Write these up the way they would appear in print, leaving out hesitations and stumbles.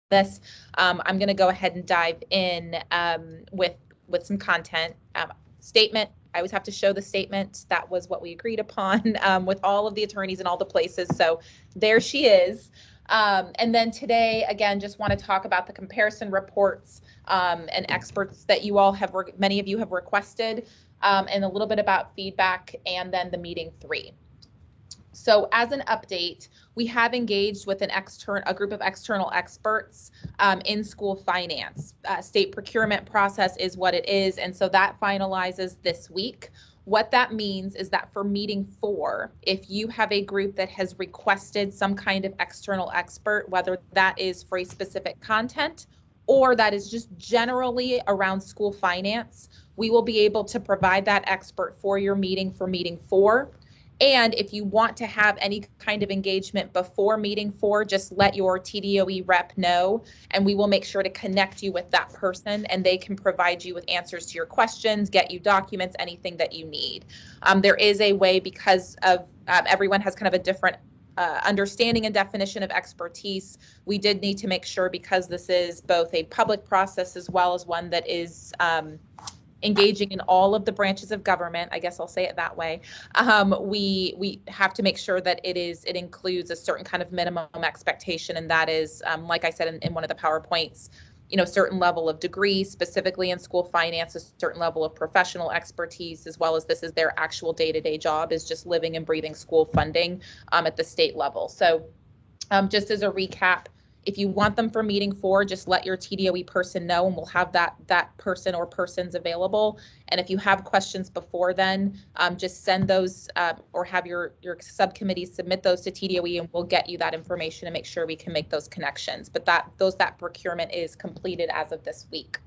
this. I'm going to go ahead and dive in with some content. Statement. I always have to show the statement. That was what we agreed upon with all of the attorneys in all the places. So there she is. And then today, again, just want to talk about the comparison reports and experts that you all have, many of you have requested, and a little bit about feedback, and then the meeting 3. So as an update, we have engaged with a group of external experts in school finance. State procurement process is what it is, and so that finalizes this week. What that means is that for meeting 4, if you have a group that has requested some kind of external expert, whether that is for a specific content or that is just generally around school finance, we will be able to provide that expert for your meeting for meeting 4. And if you want to have any kind of engagement before meeting 4, just let your TDOE rep know, and we will make sure to connect you with that person, and they can provide you with answers to your questions, get you documents, anything that you need. There is a way, because of everyone has kind of a different understanding and definition of expertise. We did need to make sure, because this is both a public process as well as one that is engaging in all of the branches of government, I guess I'll say it that way. We have to make sure that it includes a certain kind of minimum expectation, and that is, like I said in one of the PowerPoints, certain level of degree, specifically in school finance, a certain level of professional expertise, as well as this is their actual day-to-day job, is just living and breathing school funding at the state level. So just as a recap, if you want them for meeting 4, just let your TDOE person know, and we'll have that person or persons available. And if you have questions before then, just send those or have your subcommittee submit those to TDOE, and we'll get you that information and make sure we can make those connections. But that procurement is completed as of this week.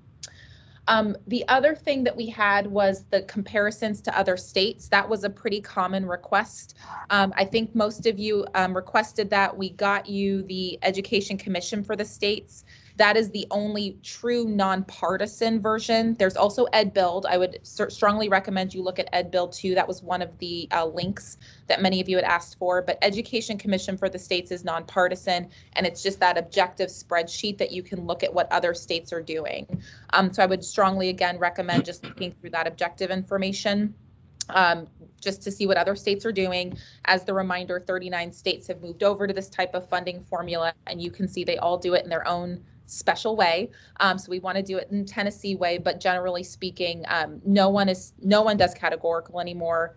The other thing that we had was the comparisons to other states. That was a pretty common request. I think most of you requested that. We got you the Education Commission for the states. That is the only true nonpartisan version. There's also EdBuild. I would strongly recommend you look at EdBuild too. That was one of the links that many of you had asked for. But Education Commission for the states is nonpartisan, and it's just that objective spreadsheet that you can look at what other states are doing. So I would strongly, again, recommend just looking through that objective information. Just to see what other states are doing. As the reminder, 39 states have moved over to this type of funding formula, and you can see they all do it in their own special way. So we want to do it in Tennessee way, but generally speaking, no one does categorical anymore.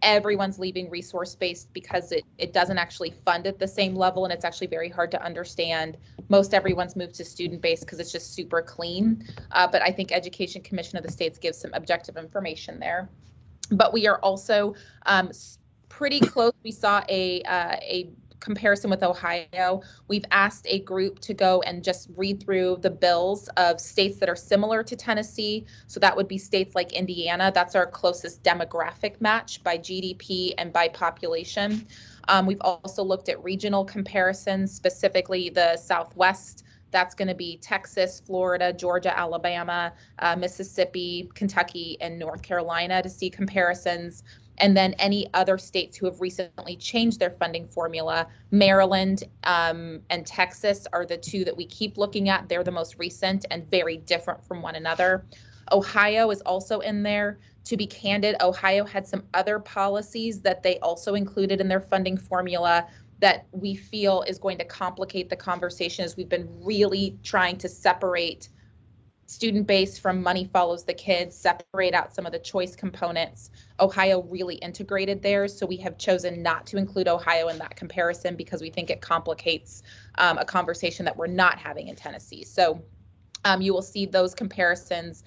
Everyone's leaving resource-based because it doesn't actually fund at the same level, and it's actually very hard to understand. Most everyone's moved to student-based because it's just super clean. But I think Education Commission of the States gives some objective information there. But we are also pretty close. We saw a comparison with Ohio. We've asked a group to go and just read through the bills of states that are similar to Tennessee. So that would be states like Indiana. That's our closest demographic match by GDP and by population. We've also looked at regional comparisons, specifically the Southwest. That's going to be Texas, Florida, Georgia, Alabama, Mississippi, Kentucky, and North Carolina to see comparisons. And then any other states who have recently changed their funding formula. Maryland and Texas are the 2 that we keep looking at. They're the most recent and very different from one another. Ohio is also in there. To be candid, Ohio had some other policies that they also included in their funding formula that we feel is going to complicate the conversation, as we've been really trying to separate student-based from money follows the kids, separate out some of the choice components. Ohio really integrated theirs, so we have chosen not to include Ohio in that comparison because we think it complicates a conversation that we're not having in Tennessee. So you will see those comparisons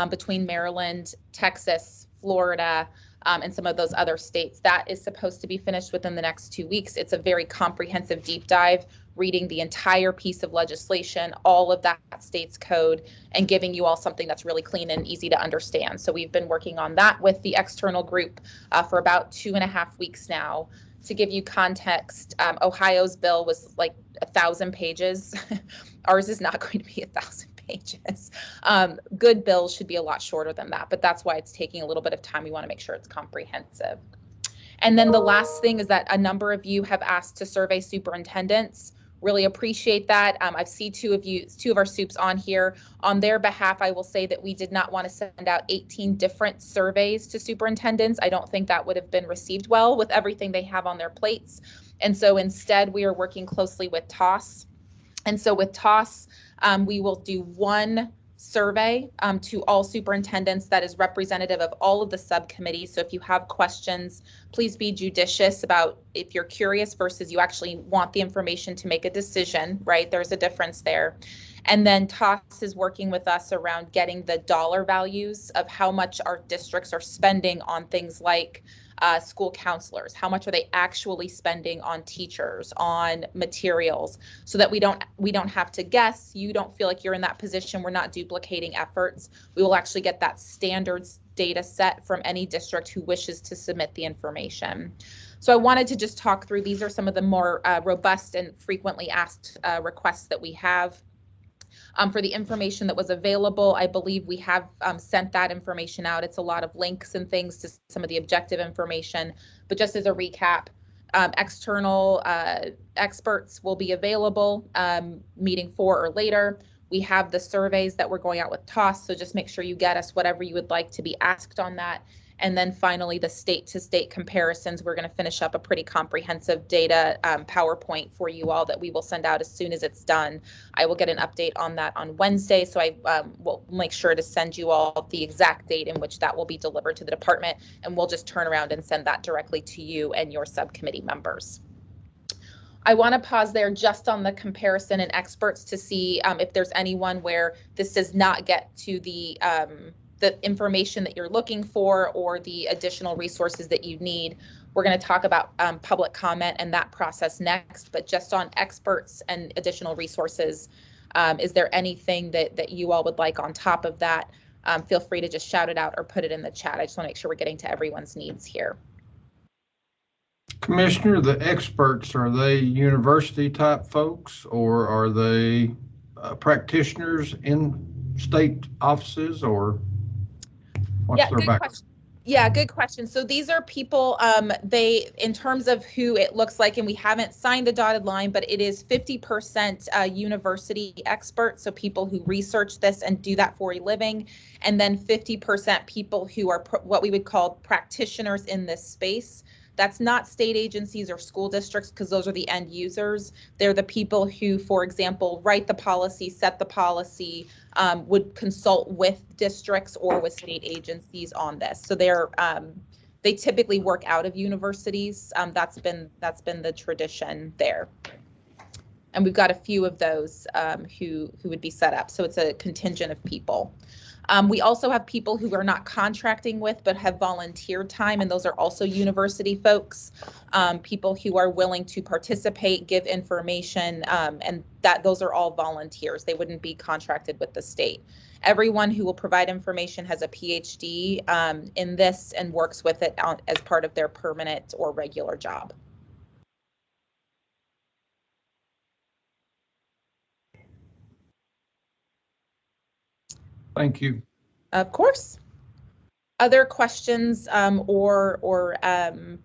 between Maryland, Texas, Florida, and some of those other states. That is supposed to be finished within the next 2 weeks. It's a very comprehensive deep dive, reading the entire piece of legislation, all of that state's code, and giving you all something that's really clean and easy to understand. So we've been working on that with the external group for about 2.5 weeks now. To give you context, Ohio's bill was like 1,000 pages. Ours is not going to be 1,000 pages. Good bills should be a lot shorter than that, but that's why it's taking a little bit of time. We want to make sure it's comprehensive. And then the last thing is that a number of you have asked to survey superintendents. Really appreciate that. I see two of our soups on here. On their behalf, I will say that we did not want to send out 18 different surveys to superintendents. I don't think that would have been received well with everything they have on their plates. And so instead, we are working closely with TOS. And so with TOS, we will do one survey to all superintendents that is representative of all of the subcommittees. So if you have questions, please be judicious about if you're curious versus you actually want the information to make a decision, right? There's a difference there. And then TOS is working with us around getting the dollar values of how much our districts are spending on things like school counselors. How much are they actually spending on teachers, on materials, so that we don't have to guess. You don't feel like you're in that position. We're not duplicating efforts. We will actually get that standards data set from any district who wishes to submit the information. So I wanted to just talk through, these are some of the more robust and frequently asked requests that we have. For the information that was available, I believe we have sent that information out. It's a lot of links and things to some of the objective information, but just as a recap, external experts will be available meeting 4 or later. We have the surveys that we're going out with TOS, so just make sure you get us whatever you would like to be asked on that. And then finally, the state-to-state comparisons. We're going to finish up a pretty comprehensive data PowerPoint for you all that we will send out as soon as it's done. I will get an update on that on Wednesday, so I will make sure to send you all the exact date in which that will be delivered to the department, and we'll just turn around and send that directly to you and your subcommittee members. I want to pause there just on the comparison and experts to see if there's anyone where this does not get to the information that you're looking for or the additional resources that you need. We're going to talk about public comment and that process next, but just on experts and additional resources, is there anything that you all would like on top of that? Feel free to just shout it out or put it in the chat. I just want to make sure we're getting to everyone's needs here. Commissioner, the experts, are they university type folks or are they practitioners in state offices, or what's their background? Yeah, good question. So these are people, they, in terms of who it looks like, and we haven't signed the dotted line, but it is 50% university experts, so people who research this and do that for a living, and then 50% people who are what we would call practitioners in this space. That's not state agencies or school districts, because those are the end users. They're the people who, for example, write the policy, set the policy, would consult with districts or with state agencies on this. So they typically work out of universities. That's been the tradition there. And we've got a few of those who would be set up. So it's a contingent of people. We also have people who are not contracting with but have volunteered time, and those are also university folks, people who are willing to participate, give information, and those are all volunteers. They wouldn't be contracted with the state. Everyone who will provide information has a PhD in this and works with it as part of their permanent or regular job. Thank you. Of course. Other questions or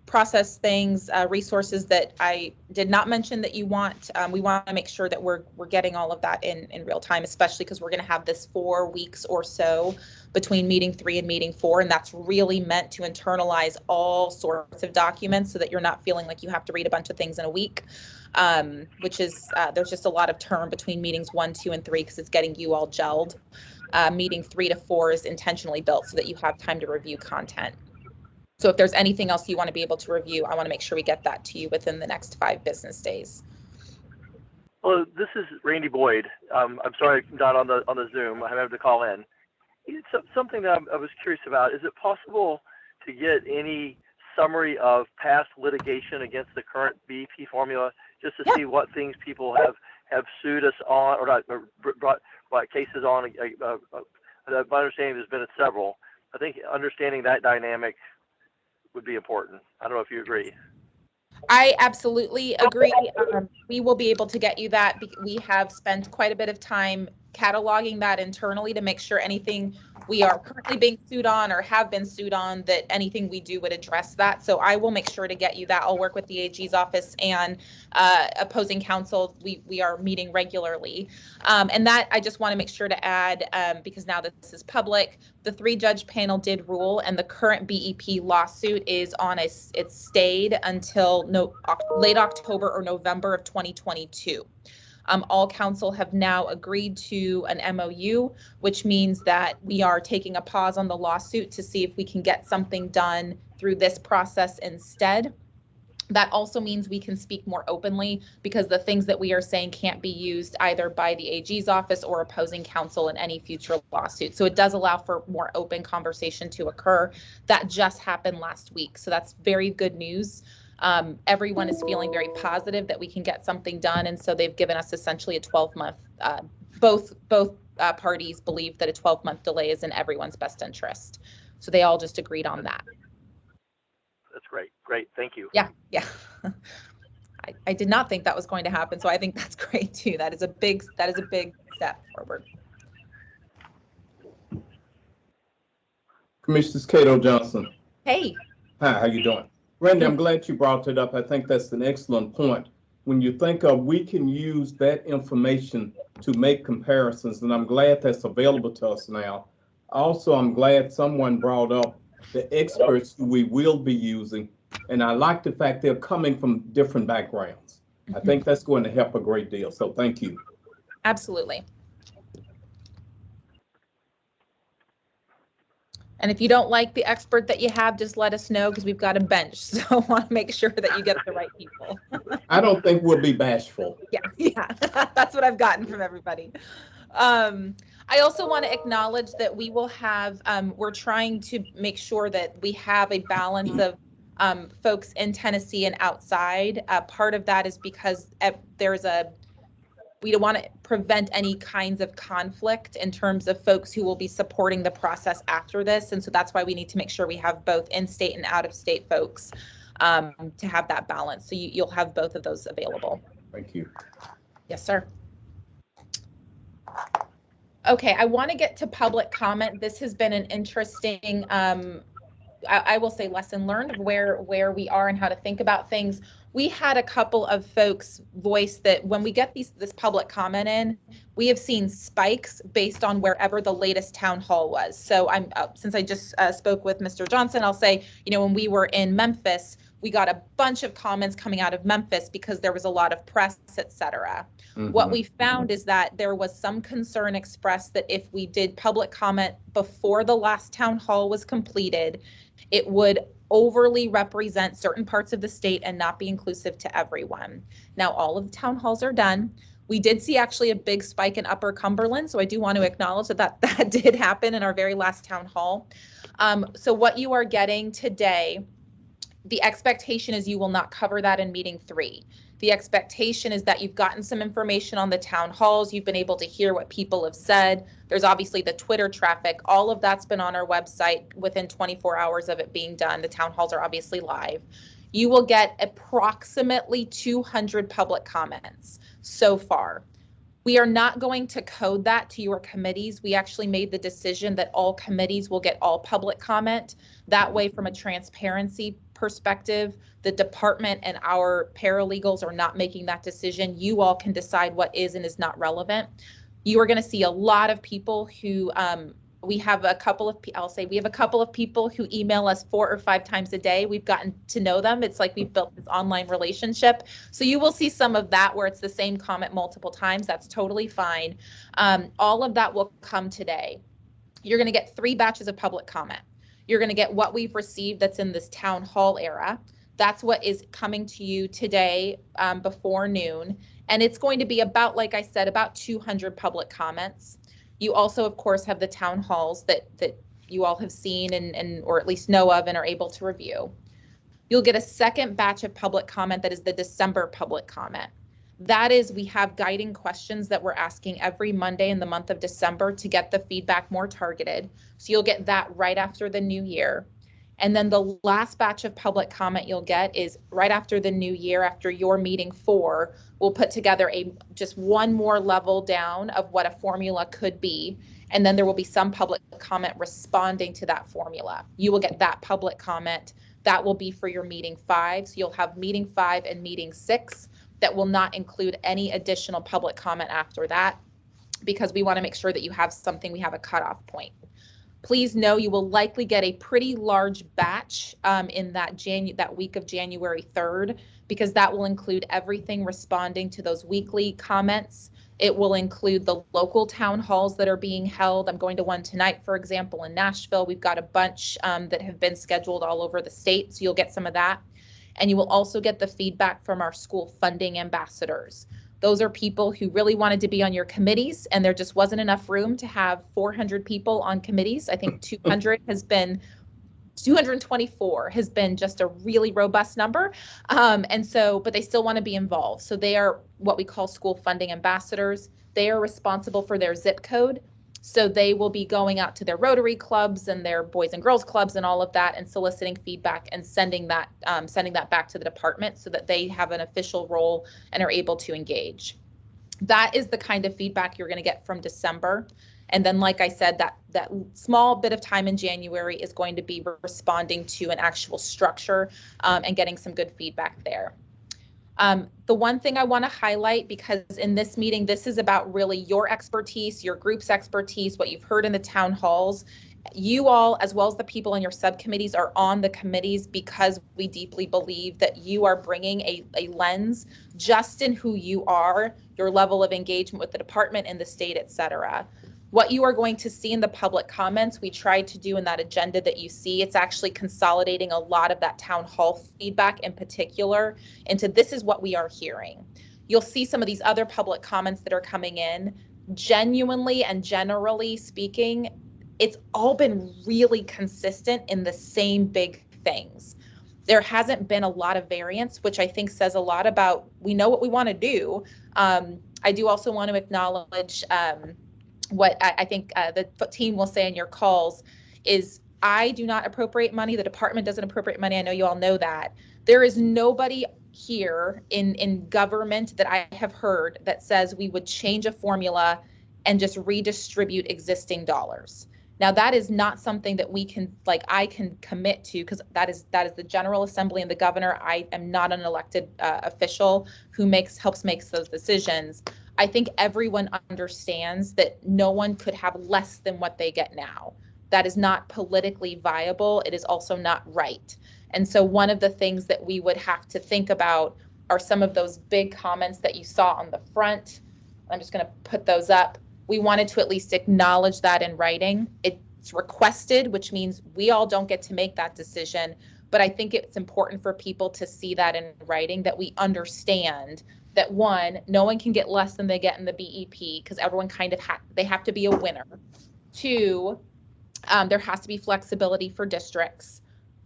process things, resources that I did not mention that you want? We want to make sure that we're getting all of that in real time, especially because we're going to have this 4 weeks or so between meeting 3 and meeting 4, and that's really meant to internalize all sorts of documents so that you're not feeling like you have to read a bunch of things in a week. Which is there's just a lot of term between meetings 1, 2, and 3 because it's getting you all gelled. Meeting 3 to 4 is intentionally built so that you have time to review content. So if there's anything else you want to be able to review, I want to make sure we get that to you within the next 5 business days. Hello, this is Randy Boyd. I'm sorry I'm not on the Zoom. I have to call in. It's something that I was curious about. Is it possible to get any summary of past litigation against the current BP formula, just to see what things people have sued us on or not, or brought cases on? My understanding there's been several. I think understanding that dynamic would be important. I don't know if you agree. I absolutely agree. We will be able to get you that. We have spent quite a bit of time cataloging that internally to make sure anything we are currently being sued on or have been sued on, that anything we do would address that. So I will make sure to get you that. I'll work with the AG's office and opposing counsel. We are meeting regularly. And that I just want to make sure to add, because now that this is public, the 3-judge panel did rule, and the current BEP lawsuit is on it's stayed until late October or November of 2022. All counsel have now agreed to an MOU, which means that we are taking a pause on the lawsuit to see if we can get something done through this process instead. That also means we can speak more openly, because the things that we are saying can't be used either by the AG's office or opposing counsel in any future lawsuit. So it does allow for more open conversation to occur. That just happened last week. So that's very good news. Everyone is feeling very positive that we can get something done. And so they've given us essentially a 12-month, both parties believe that a 12-month delay is in everyone's best interest. So they all just agreed on that. That's great. Great. Thank you. Yeah. I did not think that was going to happen. So I think that's great too. That is a big step forward. Commissioner Cato Johnson. Hey. Hi, how you doing? Randy, I'm glad you brought it up. I think that's an excellent point. When you think of, we can use that information to make comparisons, and I'm glad that's available to us now. Also, I'm glad someone brought up the experts who we will be using, and I like the fact they're coming from different backgrounds. I think that's going to help a great deal, so thank you. Absolutely. And if you don't like the expert that you have, just let us know, because we've got a bench. So I want to make sure that you get the right people. I don't think we'll be bashful. Yeah, that's what I've gotten from everybody. I also want to acknowledge that we will have, we're trying to make sure that we have a balance of folks in Tennessee and outside. Part of that is because we don't want to prevent any kinds of conflict in terms of folks who will be supporting the process after this. And so that's why we need to make sure we have both in-state and out-of-state folks to have that balance. So you'll have both of those available. Thank you. Yes, sir. Okay, I want to get to public comment. This has been an interesting, I will say, lesson learned of where we are and how to think about things. We had a couple of folks voice that when we get this public comment in, we have seen spikes based on wherever the latest town hall was. So since I just spoke with Mr. Johnson, I'll say, when we were in Memphis, we got a bunch of comments coming out of Memphis because there was a lot of press, et cetera. Mm-hmm. What we found is that there was some concern expressed that if we did public comment before the last town hall was completed, it would overly represent certain parts of the state and not be inclusive to everyone. Now, all of the town halls are done. We did see actually a big spike in Upper Cumberland, so I do want to acknowledge that did happen in our very last town hall. So what you are getting today, the expectation is you will not cover that in meeting 3. The expectation is that you've gotten some information on the town halls. You've been able to hear what people have said. There's obviously the Twitter traffic. All of that's been on our website within 24 hours of it being done. The town halls are obviously live. You will get approximately 200 public comments so far. We are not going to code that to your committees. We actually made the decision that all committees will get all public comment. That way, from a transparency perspective, the department and our paralegals are not making that decision. You all can decide what is and is not relevant. You are going to see a lot of people who we have a couple of people who email us 4 or 5 times a day. We've gotten to know them. It's like we've built this online relationship. So you will see some of that where it's the same comment multiple times. That's totally fine. All of that will come today. You're going to get 3 batches of public comment. You're going to get what we've received that's in this town hall era. That's what is coming to you today before noon. And it's going to be about, like I said, about 200 public comments. You also, of course, have the town halls that you all have seen and or at least know of and are able to review. You'll get a second batch of public comment that is the December public comment. That is, we have guiding questions that we're asking every Monday in the month of December to get the feedback more targeted. So you'll get that right after the new year. And then the last batch of public comment you'll get is right after the new year, after your meeting 4, we'll put together just one more level down of what a formula could be. And then there will be some public comment responding to that formula. You will get that public comment. That will be for your meeting 5. So you'll have meeting 5 and meeting 6 that will not include any additional public comment after that, because we want to make sure that you have something, we have a cutoff point. Please know you will likely get a pretty large batch in that week of January 3rd, because that will include everything responding to those weekly comments. It will include the local town halls that are being held. I'm going to one tonight, for example, in Nashville. We've got a bunch that have been scheduled all over the state, so you'll get some of that. And you will also get the feedback from our school funding ambassadors. Those are people who really wanted to be on your committees, and there just wasn't enough room to have 400 people on committees. I think 224 has been just a really robust number. And so, but they still want to be involved. So they are what we call school funding ambassadors. They are responsible for their zip code. So they will be going out to their Rotary clubs and their Boys and Girls clubs and all of that, and soliciting feedback and sending that back to the department so that they have an official role and are able to engage. That is the kind of feedback you're going to get from December. And then, like I said, that small bit of time in January is going to be responding to an actual structure and getting some good feedback there. The one thing I want to highlight, because in this meeting, this is about really your expertise, your group's expertise, what you've heard in the town halls. You all, as well as the people in your subcommittees, are on the committees because we deeply believe that you are bringing a lens just in who you are, your level of engagement with the department and the state, et cetera. What you are going to see in the public comments, we tried to do in that agenda that you see. It's actually consolidating a lot of that town hall feedback in particular into this is what we are hearing. You'll see some of these other public comments that are coming in. Genuinely and generally speaking, it's all been really consistent in the same big things. There hasn't been a lot of variance, which I think says a lot about, we know what we want to do. I do also want to acknowledge what I think the team will say in your calls is, I do not appropriate money. The department doesn't appropriate money. I know you all know that. There is nobody here in government that I have heard that says we would change a formula and just redistribute existing dollars. Now, that is not something that we can, I can commit to, because that is the General Assembly and the governor. I am not an elected official who helps make those decisions. I think everyone understands that no one could have less than what they get now. That is not politically viable. It is also not right. And so one of the things that we would have to think about are some of those big comments that you saw on the front. I'm just going to put those up. We wanted to at least acknowledge that in writing. It's requested, which means we all don't get to make that decision. But I think it's important for people to see that in writing, that we understand that, one, no one can get less than they get in the BEP, because everyone kind of they have to be a winner. 2, there has to be flexibility for districts.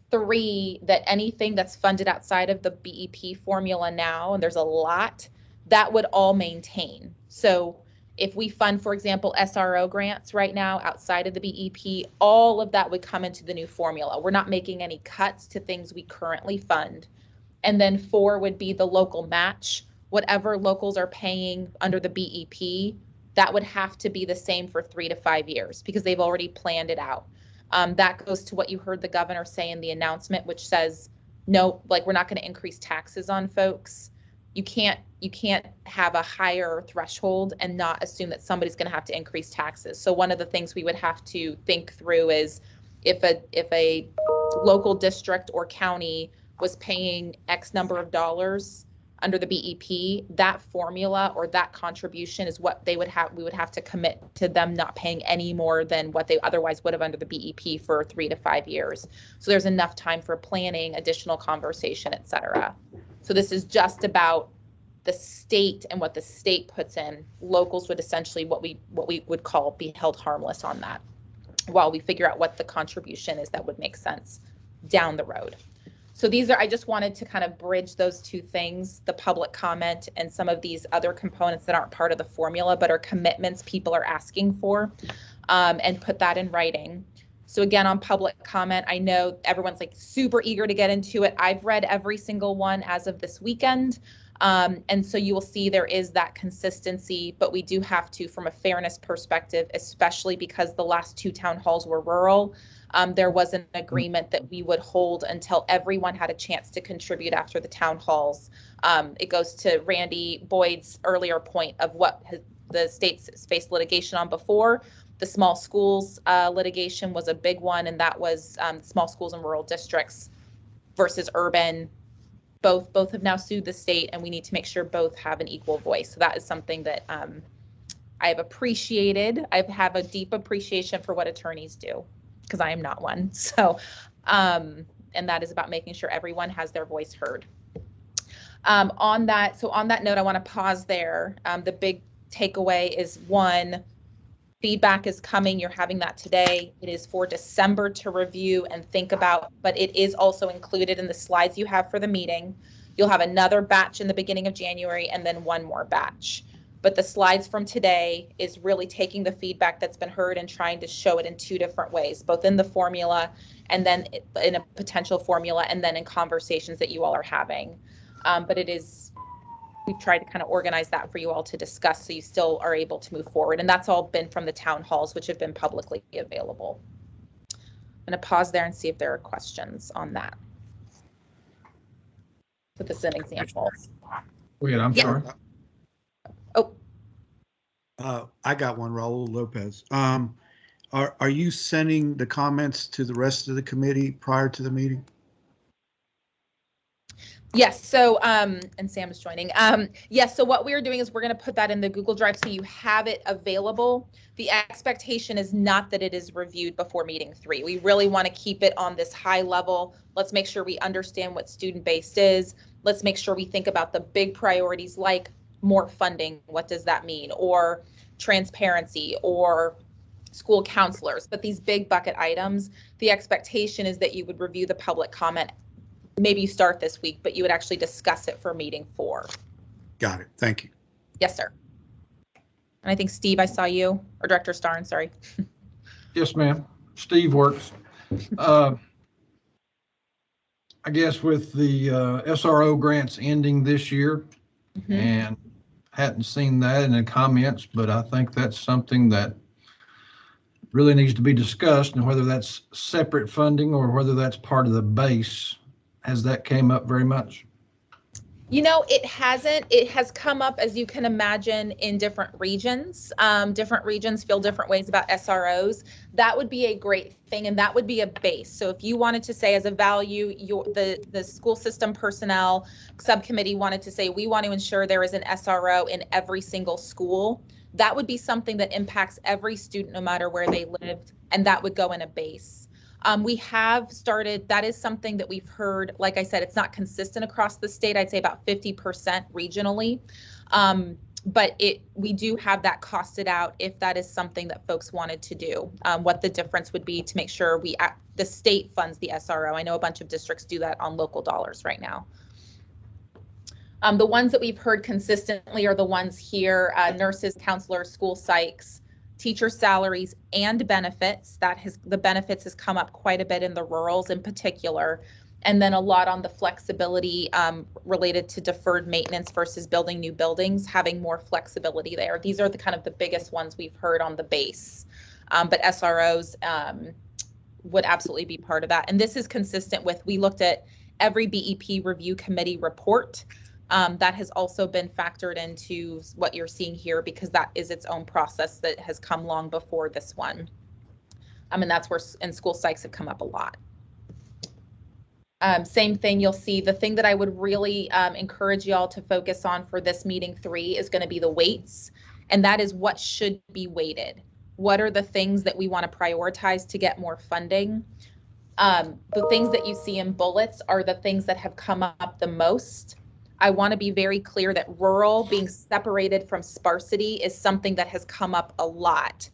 3, that anything that's funded outside of the BEP formula now, and there's a lot, that would all maintain. So if we fund, for example, SRO grants right now outside of the BEP, all of that would come into the new formula. We're not making any cuts to things we currently fund. And then 4 would be the local match. Whatever locals are paying under the BEP, that would have to be the same for 3 to 5 years, because they've already planned it out. That goes to what you heard the governor say in the announcement, which says, no, we're not going to increase taxes on folks. You can't have a higher threshold and not assume that somebody's going to have to increase taxes. So one of the things we would have to think through is, if a local district or county was paying X number of dollars under the BEP, that formula or that contribution is what we would have to commit to them not paying any more than what they otherwise would have under the BEP for 3 to 5 years. So there's enough time for planning, additional conversation, et cetera. So this is just about the state and what the state puts in. Locals would essentially what we would call be held harmless on that, while we figure out what the contribution is that would make sense down the road. So I just wanted to kind of bridge those two things, the public comment and some of these other components that aren't part of the formula, but are commitments people are asking for, and put that in writing. So again, on public comment, I know everyone's super eager to get into it. I've read every single one as of this weekend. And so you will see there is that consistency, but we do have to, from a fairness perspective, especially because the last 2 town halls were rural, there was an agreement that we would hold until everyone had a chance to contribute after the town halls. It goes to Randy Boyd's earlier point of what the state's faced litigation on before. The small schools litigation was a big one, and that was small schools in rural districts versus urban. Both have now sued the state, and we need to make sure both have an equal voice. So that is something that I have appreciated. I have a deep appreciation for what attorneys do, because I am not one. So, and that is about making sure everyone has their voice heard. On that note, I want to pause there. The big takeaway is, one, feedback is coming. You're having that today. It is for December to review and think about, but it is also included in the slides you have for the meeting. You'll have another batch in the beginning of January and then one more batch. But the slides from today is really taking the feedback that's been heard and trying to show it in 2 different ways, both in the formula and then in a potential formula and then in conversations that you all are having. But it is, we've tried to kind of organize that for you all to discuss so you still are able to move forward. And that's all been from the town halls, which have been publicly available. I'm going to pause there and see if there are questions on that. Put this an example. Wait, I'm sorry. Oh, I got one, Raul Lopez. Are you sending the comments to the rest of the committee prior to the meeting? yes. So, and Sam is joining. Yes. So what we're doing is we're going to put that in the Google Drive so you have it available. The expectation is not that it is reviewed before meeting 3. We really want to keep it on this high level. Let's make sure we understand what student-based is. Let's make sure we think about the big priorities like more funding. What does that mean? Or transparency or school counselors. But these big bucket items, the expectation is that you would review the public comment. Maybe you start this week, but you would actually discuss it for meeting 4. Got it. Thank you. Yes, sir. And I think Steve, I saw you, or Director Starn, sorry. Yes, ma'am. Steve works. I guess with the SRO grants ending this year, and hadn't seen that in the comments, but I think that's something that really needs to be discussed, and whether that's separate funding or whether that's part of the base. Has that came up very much? You know, it hasn't. It has come up, as you can imagine, in different regions. Different regions feel different ways about SROs. That would be a great thing, and that would be a base. So if you wanted to say as a value, the school system personnel subcommittee wanted to say, we want to ensure there is an SRO in every single school, that would be something that impacts every student no matter where they lived, and that would go in a base. We have started, that is something that we've heard, like I said, it's not consistent across the state. I'd say about 50% regionally. But we do have that costed out if that is something that folks wanted to do, what the difference would be to make sure the state funds the SRO. I know a bunch of districts do that on local dollars right now. The ones that we've heard consistently are the ones here, nurses, counselors, school psychs, teacher salaries and benefits. The benefits has come up quite a bit in the rurals in particular, and then a lot on the flexibility related to deferred maintenance versus building new buildings, having more flexibility there. These are the kind of the biggest ones we've heard on the base, but SROs would absolutely be part of that. And this is consistent with, we looked at every BEP review committee report. That has also been factored into what you're seeing here, because that is its own process that has come long before this one. And that's where school psychs have come up a lot. Same thing, you'll see the thing that I would really encourage y'all to focus on for this meeting 3 is going to be the weights. And that is what should be weighted. What are the things that we want to prioritize to get more funding? The things that you see in bullets are the things that have come up the most. I want to be very clear that rural being separated from sparsity is something that has come up a lot.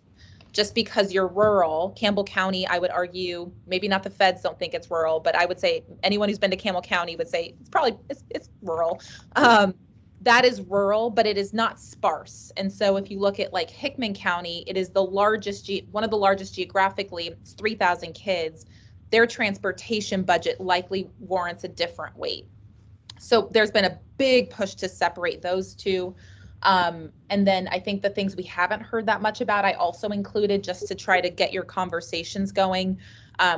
Just because you're rural, Campbell County, I would argue, maybe not the feds don't think it's rural, but I would say anyone who's been to Campbell County would say it's rural. That is rural, but it is not sparse. And so if you look at like Hickman County, it is the largest, one of the largest geographically, it's 3,000 kids. Their transportation budget likely warrants a different weight. So there's been a big push to separate those two. And then I think the things we haven't heard that much about, I also included just to try to get your conversations going.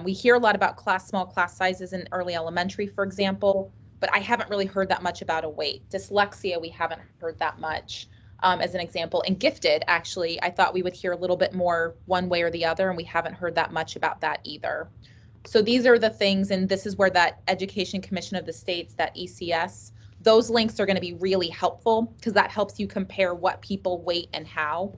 We hear a lot about small class sizes in early elementary, for example, but I haven't really heard that much about await. Dyslexia, we haven't heard that much as an example. And gifted, actually, I thought we would hear a little bit more one way or the other, and we haven't heard that much about that either. So these are the things, and this is where that Education Commission of the States, that ECS, those links are going to be really helpful because that helps you compare what people weight and how.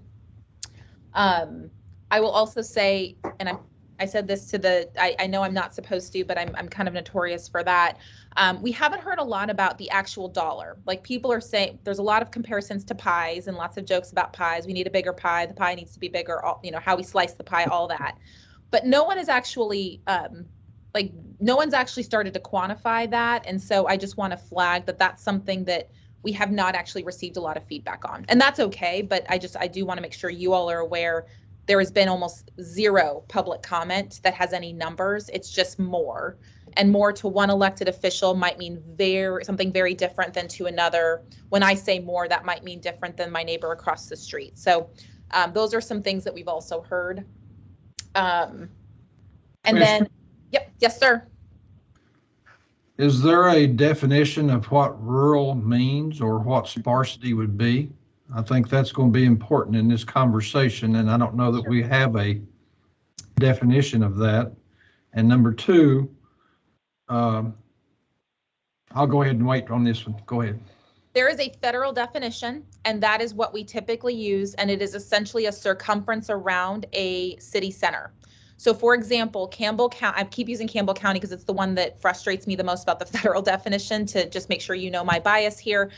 I will also say, and I said this to I know I'm not supposed to, but I'm kind of notorious for that. We haven't heard a lot about the actual dollar. Like people are saying, there's a lot of comparisons to pies and lots of jokes about pies. We need a bigger pie. The pie needs to be bigger. How we slice the pie, all that. But no one is actually no one's actually started to quantify that. And so I just want to flag that that's something that we have not actually received a lot of feedback on. And that's okay, but I do want to make sure you all are aware there has been almost zero public comment that has any numbers. It's just more. And more to one elected official might mean something very different than to another. When I say more, that might mean different than my neighbor across the street. So those are some things that we've also heard. And then, yep, yes, sir. Is there a definition of what rural means or what sparsity would be? I think that's going to be important in this conversation, and I don't know that we have a definition of that. And number two, I'll go ahead and wait on this one. Go ahead. There is a federal definition, and that is what we typically use, and it is essentially a circumference around a city center. So for example, Campbell County, I keep using Campbell County because it's the one that frustrates me the most about the federal definition, to just make sure you know my bias here.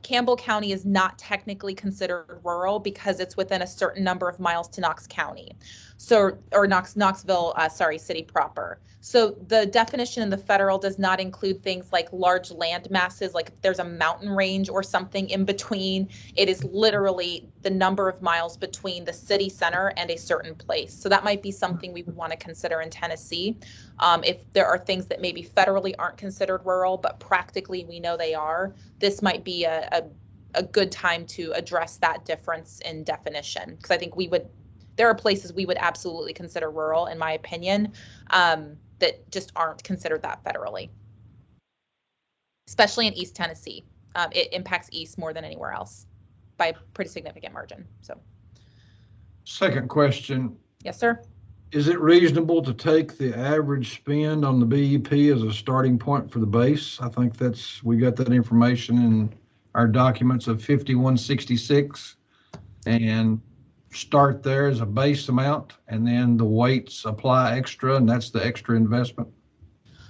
Campbell County is not technically considered rural because it's within a certain number of miles to Knox County. So, or Knoxville, city proper. So the definition in the federal does not include things like large land masses, like if there's a mountain range or something in between. It is literally the number of miles between the city center and a certain place. So that might be something we would want to consider in Tennessee. If there are things that maybe federally aren't considered rural, but practically we know they are, this might be a good time to address that difference in definition. Because I think there are places we would absolutely consider rural, in my opinion, that just aren't considered that federally, especially in East Tennessee. It impacts East more than anywhere else by a pretty significant margin. So, second question. Yes, sir. Is it reasonable to take the average spend on the BEP as a starting point for the base? I think we got that information in our documents of 5166, and start there as a base amount, and then the weights apply extra, and that's the extra investment.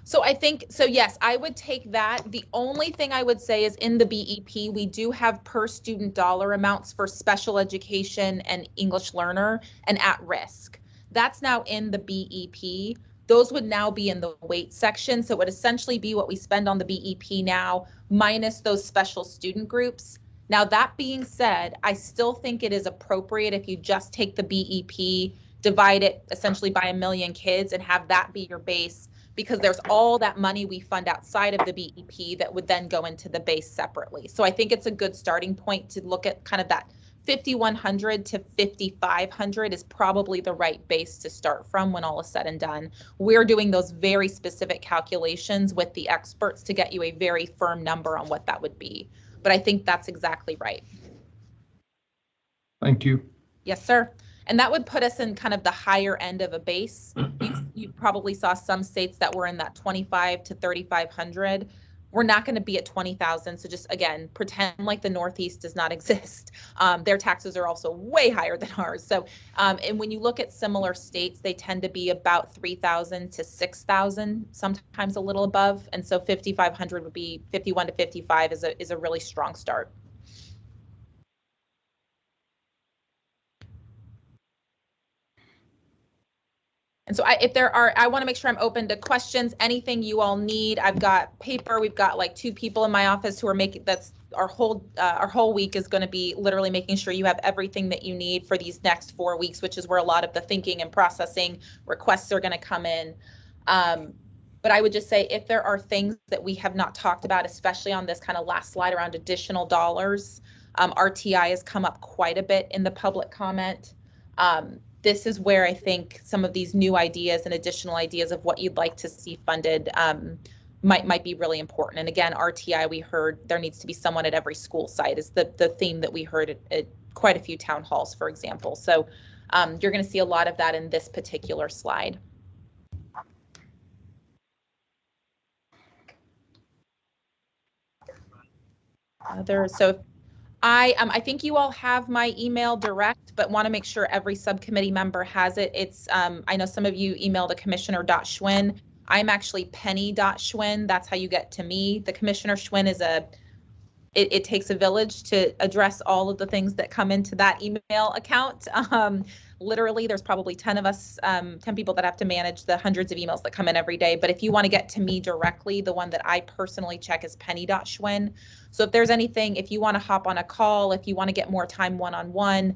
So I think, so yes, I would take that. The only thing I would say is in the BEP, we do have per student dollar amounts for special education and English learner and at risk. That's now in the BEP. Those would now be in the weight section. So it would essentially be what we spend on the BEP now minus those special student groups. Now, that being said, I still think it is appropriate if you just take the BEP, divide it essentially by 1 million kids and have that be your base, because there's all that money we fund outside of the BEP that would then go into the base separately. So I think it's a good starting point to look at kind of that 5,100 to 5,500 is probably the right base to start from when all is said and done. We're doing those very specific calculations with the experts to get you a very firm number on what that would be. But I think that's exactly right. Thank you. Yes, sir. And that would put us in kind of the higher end of a base. You probably saw some states that were in that 25 to 3,500. We're not going to be at 20,000. So just again, pretend like the Northeast does not exist. Their taxes are also way higher than ours. So, and when you look at similar states, they tend to be about 3,000 to 6,000, sometimes a little above. And so 5,500 would be 51 to 55 is a really strong start. And so I want to make sure I'm open to questions, anything you all need. I've got paper. We've got like 2 people in my office who are making, that's our whole week is going to be literally making sure you have everything that you need for these next 4 weeks, which is where a lot of the thinking and processing requests are going to come in. But I would just say if there are things that we have not talked about, especially on this kind of last slide around additional dollars, RTI has come up quite a bit in the public comment. This is where I think some of these new ideas and additional ideas of what you'd like to see funded might be really important. And again, RTI, we heard there needs to be someone at every school site is the theme that we heard at quite a few town halls, for example. So you're going to see a lot of that in this particular slide. So I think you all have my email direct, but want to make sure every subcommittee member has it. It's I know some of you emailed a Commissioner.Schwinn. I'm actually Penny.Schwinn. That's how you get to me. The Commissioner Schwinn is it takes a village to address all of the things that come into that email account. Literally, there's probably 10 of us, 10 people that have to manage the hundreds of emails that come in every day. But if you want to get to me directly, the one that I personally check is Penny.Schwinn. So if there's anything, if you want to hop on a call, if you want to get more time one-on-one,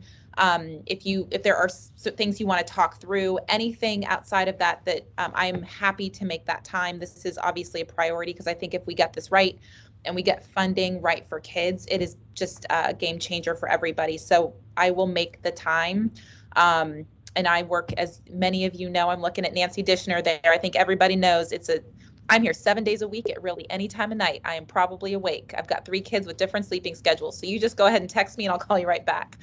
if there are things you want to talk through, anything outside of that, I'm happy to make that time. This is obviously a priority because I think if we get this right and we get funding right for kids, it is just a game changer for everybody. So I will make the time. And I work, as many of you know, I'm looking at Nancy Dishner there. I think everybody knows I'm here 7 days a week at really any time of night. I am probably awake. I've got 3 kids with different sleeping schedules. So you just go ahead and text me and I'll call you right back.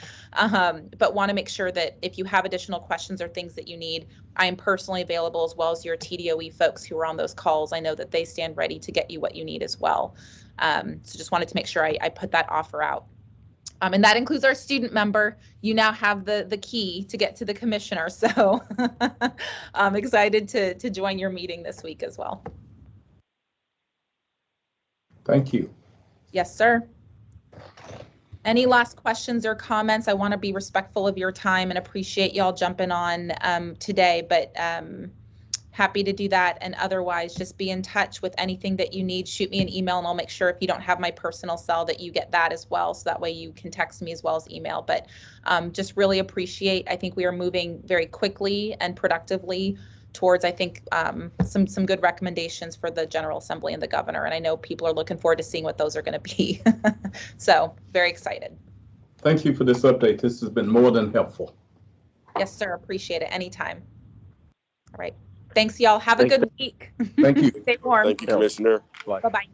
But want to make sure that if you have additional questions or things that you need, I am personally available, as well as your TDOE folks who are on those calls. I know that they stand ready to get you what you need as well. So just wanted to make sure I put that offer out. And that includes our student member. You now have the key to get to the commissioner. So I'm excited to join your meeting this week as well. Thank you. Yes, sir. Any last questions or comments? I want to be respectful of your time and appreciate y'all jumping on today, but happy to do that. And otherwise, just be in touch with anything that you need. Shoot me an email and I'll make sure if you don't have my personal cell that you get that as well. So that way you can text me as well as email. But just really appreciate, I think we are moving very quickly and productively towards, I think, some good recommendations for the General Assembly and the governor. And I know people are looking forward to seeing what those are going to be. So very excited. Thank you for this update. This has been more than helpful. Yes, sir. Appreciate it. Anytime. All right. Thanks, y'all. Have a good week. Thank you. Stay warm. Thank you, Commissioner. Bye-bye.